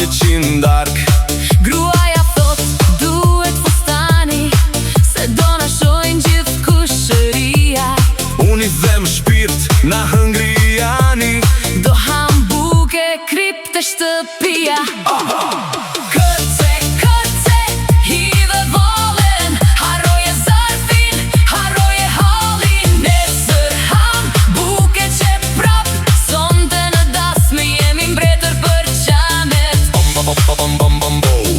100 dark. Gruaja thot duhet fustani, se do na shojnë gjithë kushëria. Unë i them shpirt na hëngrijani, Do hambuke krip të shtëpia. Kërce, kërce, hidhe volen, harroje zarfin, harroje hallin. Nesër hambuke që prap, sonte në dasmë jemi mbretër për qamet. bom bom bom bom bom.